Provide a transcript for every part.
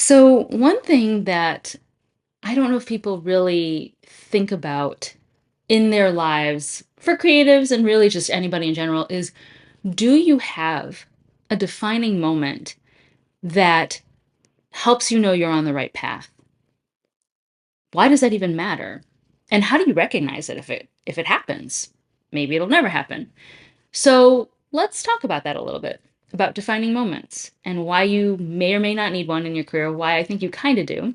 So, one thing that I don't know if people really think about in their lives for creatives and really just anybody in general is, do you have a defining moment that helps you know you're on the right path? Why does that even matter? And how do you recognize it if it happens? Maybe it'll never happen. So, let's talk about that a little bit, about defining moments and why you may or may not need one in your career, why I think you kind of do.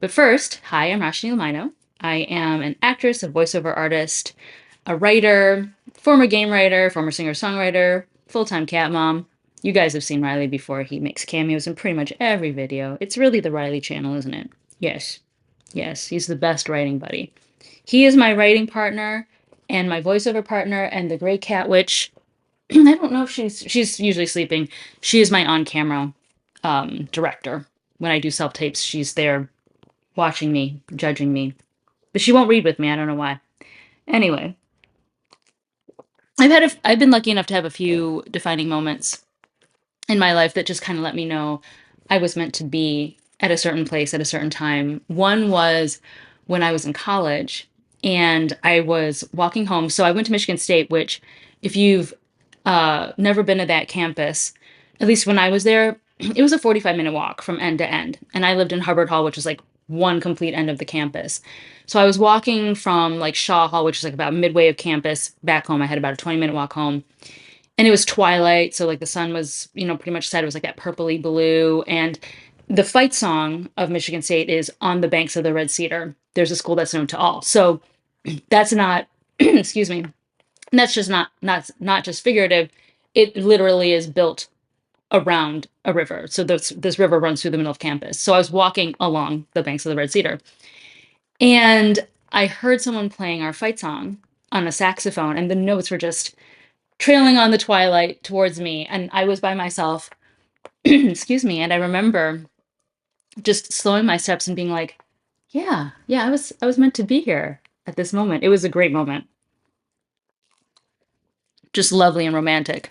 But first, hi, I'm Rashni Lamino. I am an actress, a voiceover artist, a writer, former game writer, former singer-songwriter, full-time cat mom. You guys have seen Riley before. He makes cameos in pretty much every video. It's really the Riley channel, isn't it? Yes. Yes, he's the best writing buddy. He is my writing partner and my voiceover partner and the great cat witch. I don't know if she's usually sleeping. She is my on-camera director. When I do self-tapes, she's there watching me, judging me. But she won't read with me. I don't know why. Anyway, I've been lucky enough to have a few defining moments in my life that just kind of let me know I was meant to be at a certain place at a certain time. One was when I was in college and I was walking home. So I went to Michigan State, which, if you've never been to that campus, at least when I was there, it was a 45-minute walk from end to end. And I lived in Hubbard Hall, which was like one complete end of the campus. So I was walking from like Shaw Hall, which is like about midway of campus, back home. I had about a 20-minute walk home, and it was twilight, so like the sun was, pretty much set. It was like that purpley blue. And the fight song of Michigan State is On the Banks of the Red Cedar. There's a school that's known to all. So that's not excuse me. That's just not just figurative. It literally is built around a river. So this river runs through the middle of campus. So I was walking along the banks of the Red Cedar, and I heard someone playing our fight song on a saxophone, and the notes were just trailing on the twilight towards me, and I was by myself. Excuse me. And I remember just slowing my steps and being like, yeah, yeah, I was meant to be here at this moment. It was a great moment. Just lovely and romantic.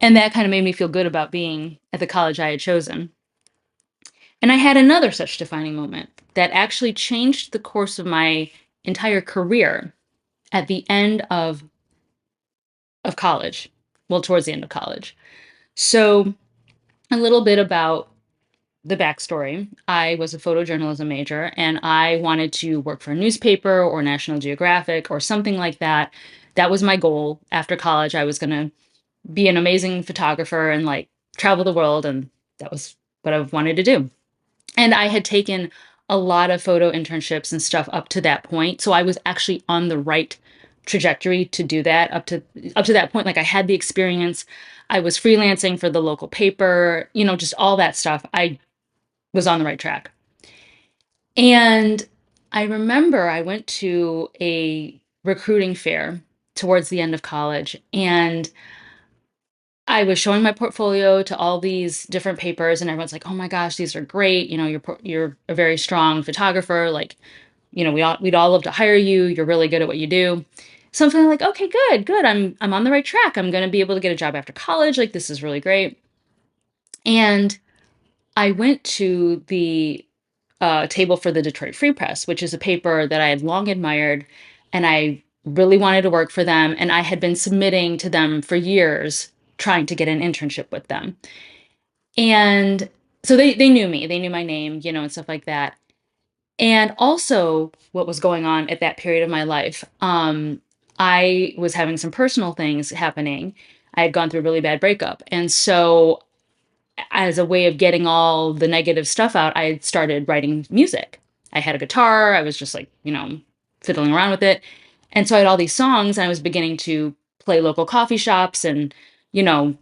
And that kind of made me feel good about being at the college I had chosen. And I had another such defining moment that actually changed the course of my entire career at the end of college. Well, towards the end of college. So, a little bit about the backstory. I was a photojournalism major and I wanted to work for a newspaper or National Geographic or something like that. That was my goal after college. I was going to be an amazing photographer and like travel the world. And that was what I wanted to do. And I had taken a lot of photo internships and stuff up to that point. So I was actually on the right trajectory to do that up to that point. Like, I had the experience. I was freelancing for the local paper, just all that stuff. I was on the right track. And I remember I went to a recruiting fair towards the end of college, and I was showing my portfolio to all these different papers, and everyone's like, "Oh my gosh, these are great. You're a very strong photographer. Like, we'd all love to hire you. You're really good at what you do." So I'm feeling like, "Okay, good, good. I'm on the right track. I'm going to be able to get a job after college. Like, this is really great." And I went to the table for the Detroit Free Press, which is a paper that I had long admired, and I really wanted to work for them. And I had been submitting to them for years, trying to get an internship with them. And so they knew me, they knew my name, and stuff like that. And also, what was going on at that period of my life, I was having some personal things happening. I had gone through a really bad breakup, and so as a way of getting all the negative stuff out, I started writing music. I had a guitar. I was just like, fiddling around with it. And so I had all these songs, and I was beginning to play local coffee shops and, you know,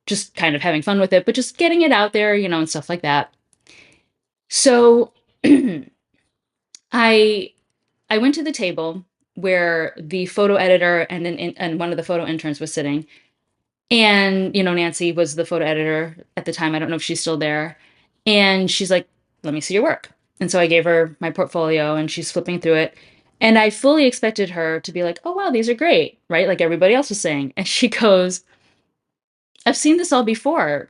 just kind of having fun with it, but just getting it out there, and stuff like that. So I I went to the table where the photo editor and one of the photo interns was sitting. And, Nancy was the photo editor at the time. I don't know if she's still there. And she's like, "Let me see your work." And so I gave her my portfolio, and she's flipping through it. And I fully expected her to be like, "Oh, wow, these are great," right? Like everybody else was saying. And she goes, "I've seen this all before.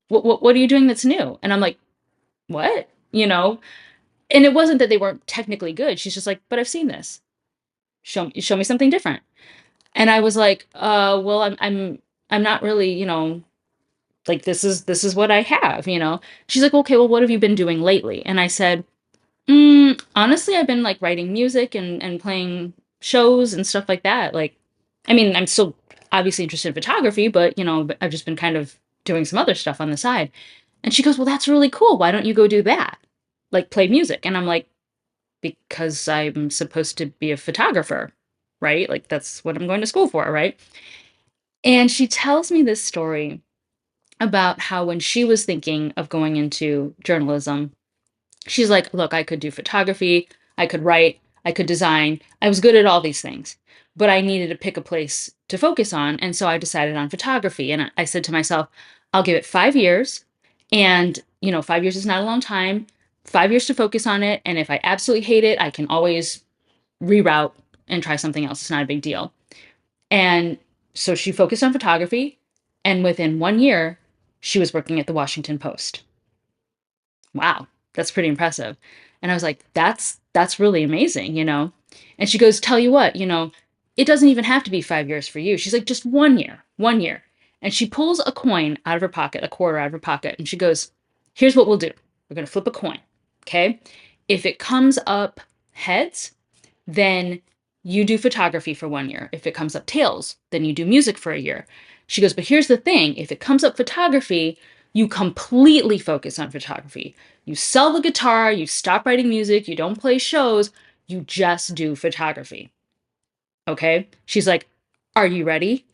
What are you doing that's new?" And I'm like, "What?" You know? And it wasn't that they weren't technically good. She's just like, "But I've seen this. Show me something different." And I was like, well, I'm not really, like this is what I have." She's like, "Okay, well, what have you been doing lately?" And I said, honestly, I've been like writing music and playing shows and stuff like that. Like, I mean, I'm still obviously interested in photography, but I've just been kind of doing some other stuff on the side." And she goes, "Well, that's really cool. Why don't you go do that? Like play music?" And I'm like, "Because I'm supposed to be a photographer, right? Like that's what I'm going to school for, right?" And she tells me this story about how when she was thinking of going into journalism, she's like, "Look, I could do photography, I could write, I could design. I was good at all these things, but I needed to pick a place to focus on. And so I decided on photography." And I said to myself, "I'll give it 5 years. And, 5 years is not a long time. 5 years to focus on it. And if I absolutely hate it, I can always reroute and try something else. It's not a big deal." And so she focused on photography. And within 1 year, she was working at the Washington Post. Wow, that's pretty impressive. And I was like, that's really amazing. And she goes, "Tell you what, it doesn't even have to be 5 years for you." She's like, "Just 1 year, 1 year." And she pulls a coin out of her pocket, a quarter out of her pocket, and she goes, "Here's what we'll do. We're gonna flip a coin. Okay. If it comes up heads, then you do photography for 1 year. If it comes up tails, then you do music for a year." She goes, "But here's the thing, if it comes up photography, you completely focus on photography. You sell the guitar, you stop writing music, you don't play shows, you just do photography." Okay. She's like, "Are you ready?"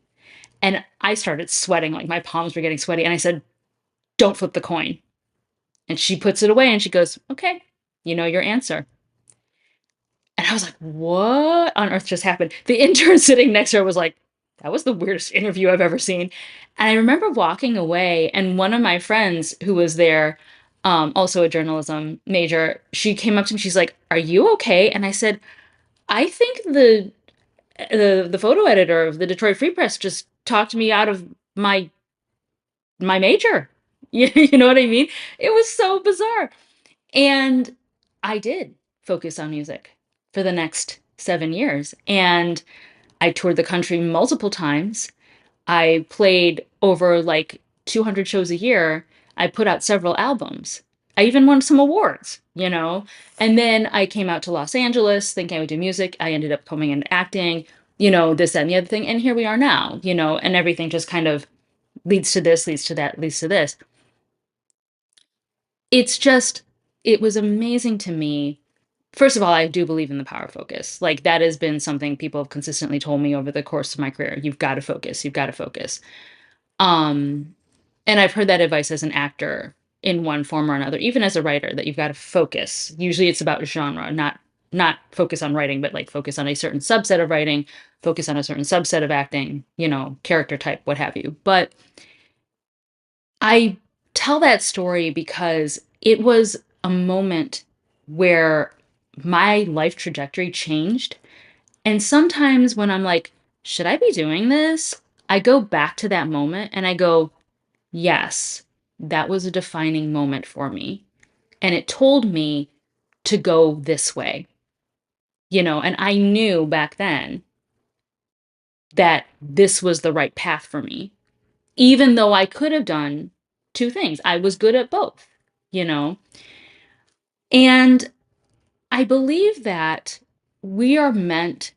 And I started sweating, like my palms were getting sweaty. And I said, "Don't flip the coin." And she puts it away and she goes, "Okay, you know your answer." And I was like, "What on earth just happened?" The intern sitting next to her was like, "That was the weirdest interview I've ever seen." And I remember walking away, and one of my friends who was there, also a journalism major, she came up to me. She's like, "Are you okay?" And I said, "I think the photo editor of the Detroit Free Press just talked me out of my major." You know what I mean? It was so bizarre. And I did focus on music for the next 7 years. And I toured the country multiple times. I played over like 200 shows a year. I put out several albums. I even won some awards. And then I came out to Los Angeles thinking I would do music. I ended up coming into acting, this, that, and the other thing. And here we are now, and everything just kind of leads to this, leads to that, leads to this. It's just, it was amazing to me. First of all, I do believe in the power of focus. Like that has been something people have consistently told me over the course of my career. You've got to focus. You've got to focus. Um, and I've heard that advice as an actor in one form or another, even as a writer, that you've got to focus. Usually it's about genre, not focus on writing, but like focus on a certain subset of writing, focus on a certain subset of acting, character type, what have you. But I tell that story because it was a moment where my life trajectory changed. And sometimes when I'm like, should I be doing this? I go back to that moment and I go, yes, that was a defining moment for me. And it told me to go this way. And I knew back then that this was the right path for me, even though I could have done two things. I was good at both, you know? And I believe that we are meant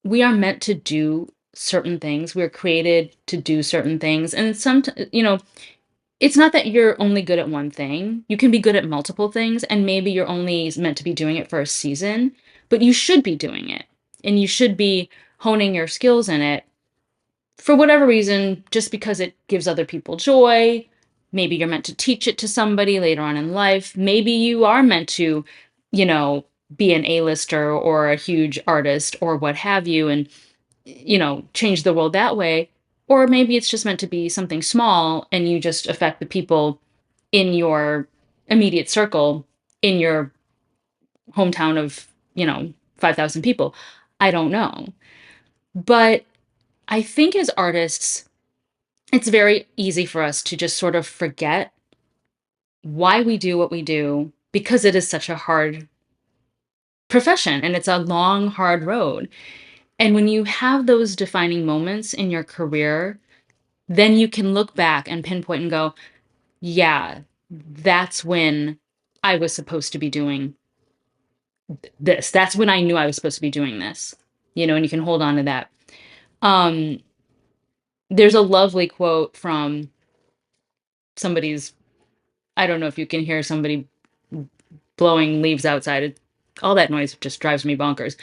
we are meant to do certain things. We're created to do certain things. And it's not that you're only good at one thing. You can be good at multiple things and maybe you're only meant to be doing it for a season, but you should be doing it. And you should be honing your skills in it for whatever reason, just because it gives other people joy. Maybe you're meant to teach it to somebody later on in life. Maybe you are meant to, you know, be an A-lister or a huge artist or what have you, and, change the world that way. Or maybe it's just meant to be something small and you just affect the people in your immediate circle in your hometown of, 5,000 people. I don't know. But I think as artists, it's very easy for us to just sort of forget why we do what we do because it is such a hard profession and it's a long, hard road. And when you have those defining moments in your career, then you can look back and pinpoint and go, yeah, that's when I was supposed to be doing this. That's when I knew I was supposed to be doing this, and you can hold on to that. Um, there's a lovely quote from somebody's, I don't know if you can hear somebody blowing leaves outside. All that noise just drives me bonkers.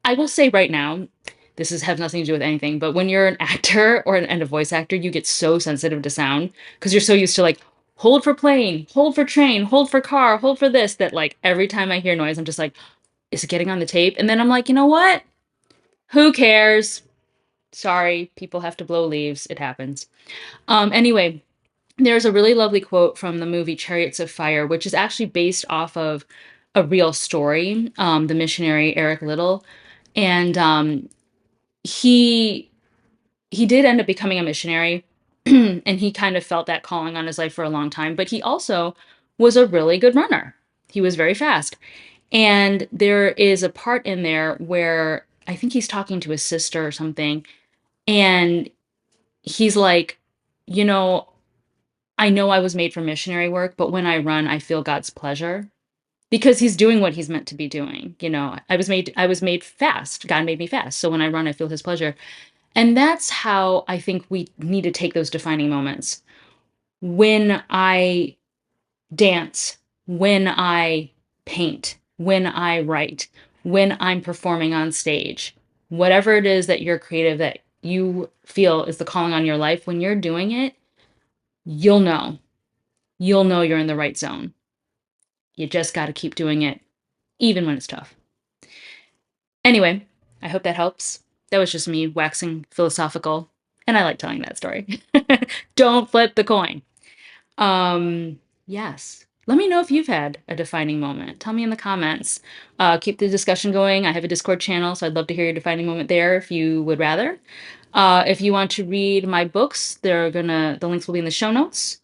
I will say right now, this has nothing to do with anything, but when you're an actor and a voice actor, you get so sensitive to sound because you're so used to like hold for plane, hold for train, hold for car, hold for this, that like every time I hear noise, I'm just like, is it getting on the tape? And then I'm like, you know what? Who cares? Sorry, people have to blow leaves. It happens. Anyway, there's a really lovely quote from the movie Chariots of Fire, which is actually based off of a real story, the missionary Eric Liddell. And he he did end up becoming a missionary and he kind of felt that calling on his life for a long time, but he also was a really good runner. He was very fast. And there is a part in there where I think he's talking to his sister or something, and he's like, you know, I know I was made for missionary work, but when I run, I feel God's pleasure because he's doing what he's meant to be doing. I was made fast. God made me fast. So when I run, I feel his pleasure. And that's how I think we need to take those defining moments. When I dance, when I paint, when I write, when I'm performing on stage, whatever it is that you're creative that you feel is the calling on your life, when you're doing it, you'll know. You'll know you're in the right zone. You just got to keep doing it, even when it's tough. Anyway, I hope that helps. That was just me waxing philosophical, and I like telling that story. Don't flip the coin. Yes. Let me know if you've had a defining moment. Tell me in the comments. Keep the discussion going. I have a Discord channel, so I'd love to hear your defining moment there if you would rather. If you want to read my books, the links will be in the show notes.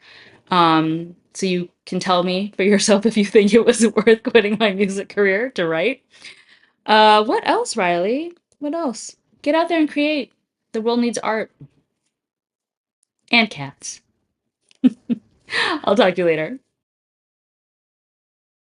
So you can tell me for yourself if you think it was worth quitting my music career to write. What else, Riley? What else? Get out there and create. The world needs art and cats. I'll talk to you later.